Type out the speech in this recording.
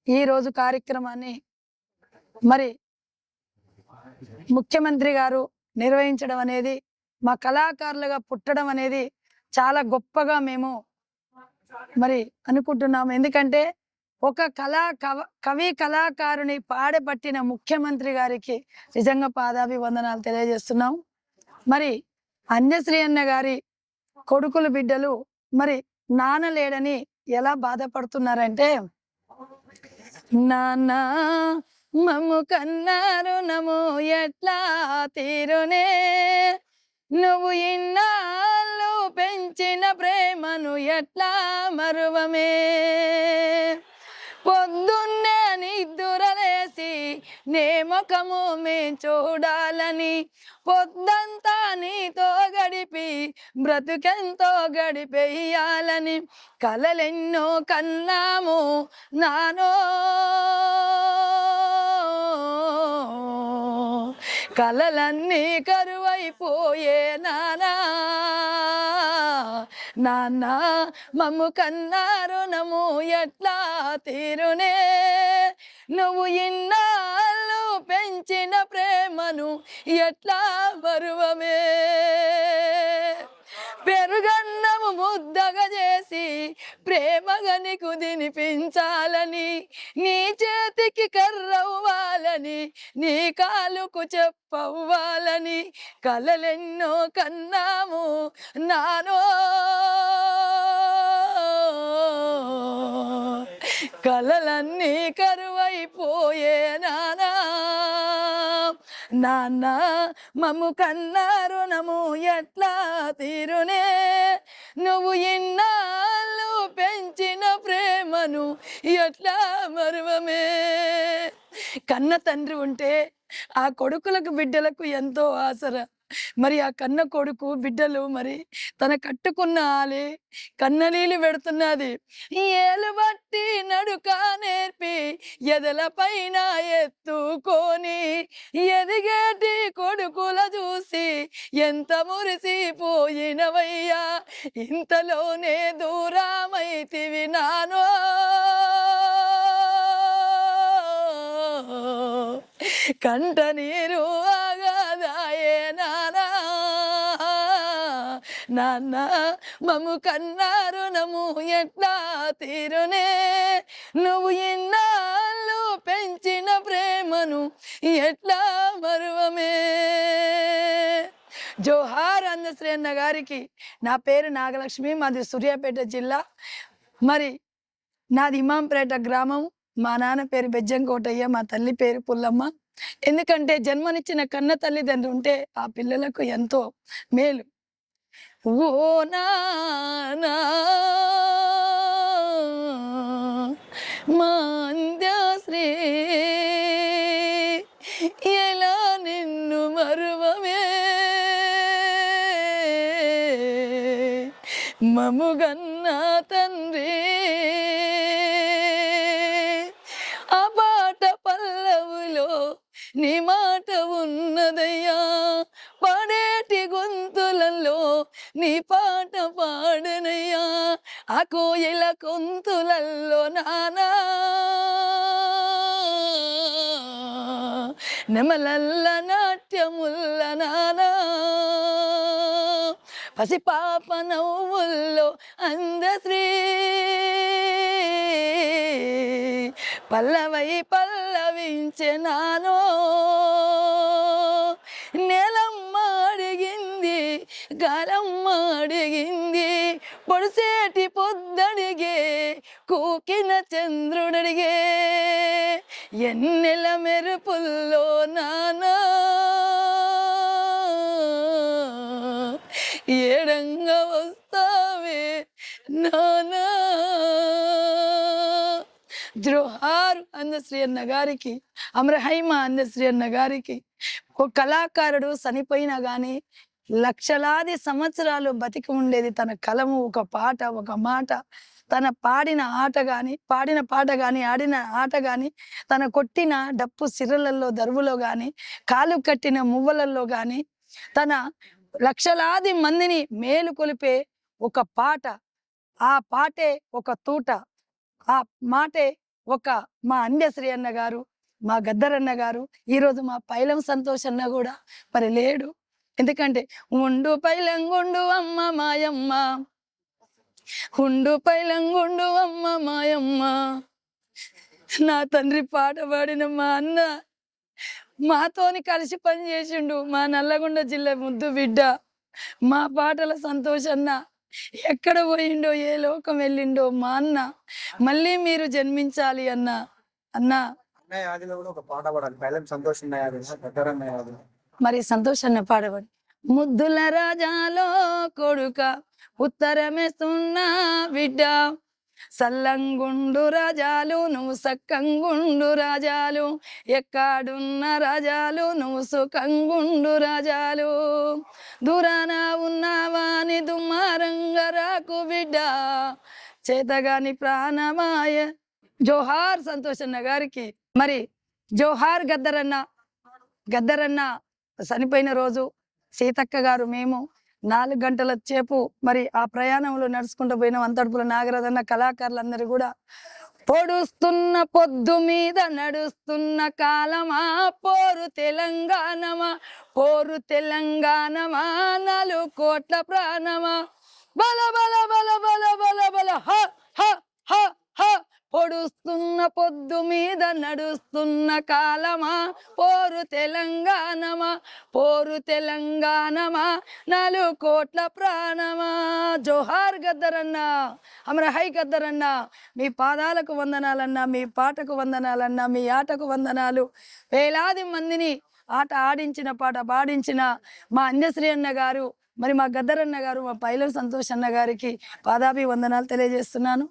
ఈరోజు కార్యక్రమాన్ని మరి ముఖ్యమంత్రి గారు నిర్వహించడం అనేది, మా కళాకారులుగా పుట్టడం అనేది చాలా గొప్పగా మేము మరి అనుకుంటున్నాము. ఎందుకంటే ఒక కవి కళాకారుని పాడబట్టిన ముఖ్యమంత్రి గారికి నిజంగా పాదాభివందనాలు తెలియజేస్తున్నాం. మరి అంజశ్రీ అన్న గారి కొడుకులు బిడ్డలు మరి నాన్న లేడని ఎలా బాధపడుతున్నారంటే, నాన్న మమ్ము కన్నారు నము ఎట్లా తీరునే, నువ్వు ఇన్నాళ్ళు పెంచిన ప్రేమను ఎట్లా మరువమే, పొద్దున్నే నిద్దురలేసి నే ముఖము మే చూడాలని, పొద్దంతా నీతో గడిపి బ్రతుకెంతో గడిపేయాలని కలలెన్నో కన్నాము నానో, కలలన్నీ కరువైపోయే నానా, నాన్న మమ్ము కన్నారు నము ఎట్లా తీరునే, నువ్వు ఇన్నాళ్ళు పెంచిన ప్రేమను ఎట్లా మరువమే, పెరుగన్నము ముద్దగా చేసి ప్రేమగా నీకు తినిపించాలని, నీ చేతికి కర్రవ్వాలని, నీ కాలుకు చెప్పవ్వాలని కలలెన్నో కన్నాము నానో, కలలన్నీ కరువైపోయే నానా, నాన్న మమ్ము కన్నారు నము ఎట్లా తీరునే, నువ్వు ఇన్నాళ్ళు పెంచిన ప్రేమను ఎట్లా మరువమే. కన్న తండ్రి ఉంటే ఆ కొడుకులకు బిడ్డలకు ఎంతో ఆసరా. మరి ఆ కన్న కొడుకు బిడ్డలు మరి తన కట్టుకున్న ఆలే కన్ననీళ్ళు పెడుతున్నది. ఏలు బట్టి నడుక నేర్పి ఎదల పైన ఎత్తుకొని, ఎదిగేటి కొడుకుల చూసి ఎంత మురిసిపోయినవయ్యా, ఇంతలోనే దూరమైతివి నానో, కంట నీరు ఆగాదాయే నానా, నాన్న మమ్ము కన్నారు నము ఎట్లా తీరునే, నువ్వు ఇన్నాళ్ళు పెంచిన ప్రేమను ఎట్లా మరువమే. జోహార్ అందశ్రీ అన్న గారికి. నా పేరు నాగలక్ష్మి, మాది సూర్యాపేట జిల్లా. మరి నాది ఇమాంపేట గ్రామం. మా నాన్న పేరు బెజ్జంకోటయ్య, మా తల్లి పేరు పుల్లమ్మ. ఎందుకంటే జన్మనిచ్చిన కన్న తల్లిదండ్రులు ఉంటే ఆ పిల్లలకు ఎంతో మేలు. ఓ నానా మాంద్యశ్రీ ఎలా నిన్ను మరువమే, మముగన్న తండ్రి ఆ పాట పల్లవులో నీ మాట ఉన్నదయ్యా, పాడేటి గొంతులలో నీ పాట పాడనయ్యా, ఆ కోయిల గొంతులలో నానా, నెమలల్ల నాట్యముల్ల నానా, పసిపాప నవ్వుల్లో అందశ్రీ పల్లవై పల్లవించే నానో, నేలమ్మ అడిగింది గాలమ్మ అడిగింది, పొడిసేటి పొద్దడిగే కూకిన చంద్రుడడిగే, ఎన్నెల మెరుపుల్లో నానా ఏడంగా వస్తావే నానా. జోహార్ అందశ్రీ అన్న గారికి, అమరహైమ అందశ్రీ అన్న గారికి. ఒక కళాకారుడు చనిపోయినా కానీ లక్షలాది సంవత్సరాలు బతికి ఉండేది తన కలము, ఒక పాట, ఒక మాట, తన పాడిన పాట గాని ఆడిన ఆట గాని, తన కొట్టిన డప్పు సిర్రలలో దరువులో గాని, కాలు కట్టిన మువ్వలలో గాని, తన లక్షలాది మందిని మేలు కొలిపే ఒక పాట, ఆ పాటే ఒక తూట, ఆ మాటే ఒక మా అండ్యశ్రీ అన్న గారు, మా గద్దరన్న గారు, ఈరోజు మా పైలం సంతోష్ అన్న కూడా మరి లేడు. ఎందుకంటే ఉండు పైలంగుండు అమ్మ మాయమ్మ, ఉండు పైలంగుండు అమ్మ మాయమ్మ. నా తండ్రి పాట పాడిన మా అన్న మాతోని కలిసి పనిచేసిండు. మా నల్లగొండ జిల్లా ముద్దు బిడ్డ మా పాటల సంతోష్ అన్న ఎక్కడ పోయిండో, ఏ లోకం వెళ్ళిండో మా అన్న. మళ్ళీ మీరు జన్మించాలి అన్న. అన్నా అన్నయ్య ఆదిలో కూడా ఒక పాట పాడాలి, పైలం సంతోష్ అన్నయ్య ఆది, దగ్గర అన్నయ్య ఆది. మరి సంతోష్ అన్న పాడబడి ముద్దుల రాజాలో కొడుక ఉత్తరమేస్తున్న బిడ్డ, సల్లంగుండు రాజాలు నువ్వు సక్కంగుండు రాజాలు, ఎక్కడున్న రాజాలు నువ్వు సుఖంగుండు రాజాలు, దూరాన ఉన్నావాని దుమ్మారంగరాకు బిడ్డ, చేతగాని ప్రాణమాయ. జోహార్ సంతోష్ అన్న గారికి. మరి జోహార్ గద్దరన్న. గద్దరన్న చనిపోయిన రోజు సీతక్క గారు మేము 4 గంటల సేపు మరి ఆ ప్రయాణంలో నడుచుకుంటూ పోయినాం. అంతడుపుల నాగరాజన్న కళాకారులందరూ కూడా పొడుస్తున్న పొద్దు మీద నడుస్తున్న కాలమా, పోరు తెలంగాణమా, పోరు తెలంగాణమా, 4 కోట్ల ప్రాణమా, బల బల బల బల బల బల హ హ హ హ. పొడుస్తున్న పొద్దు మీద నడుస్తున్న కాలమా, పోరు తెలంగాణమా, పోరు తెలంగాణమా, 4 కోట్ల ప్రాణమా. జోహార్ గద్దరన్న, అమర హై గద్దరన్న. మీ పాదాలకు వందనాలన్నా, మీ పాటకు వందనాలన్నా, మీ ఆటకు వందనాలు. వేలాది మందిని ఆట ఆడించిన, పాట పాడించిన మా అంజశ్రీ అన్న గారు, మరి మా గద్దరన్న గారు, మా పైలం సంతోష్ అన్న గారికి పాదాభి వందనాలు తెలియజేస్తున్నాను.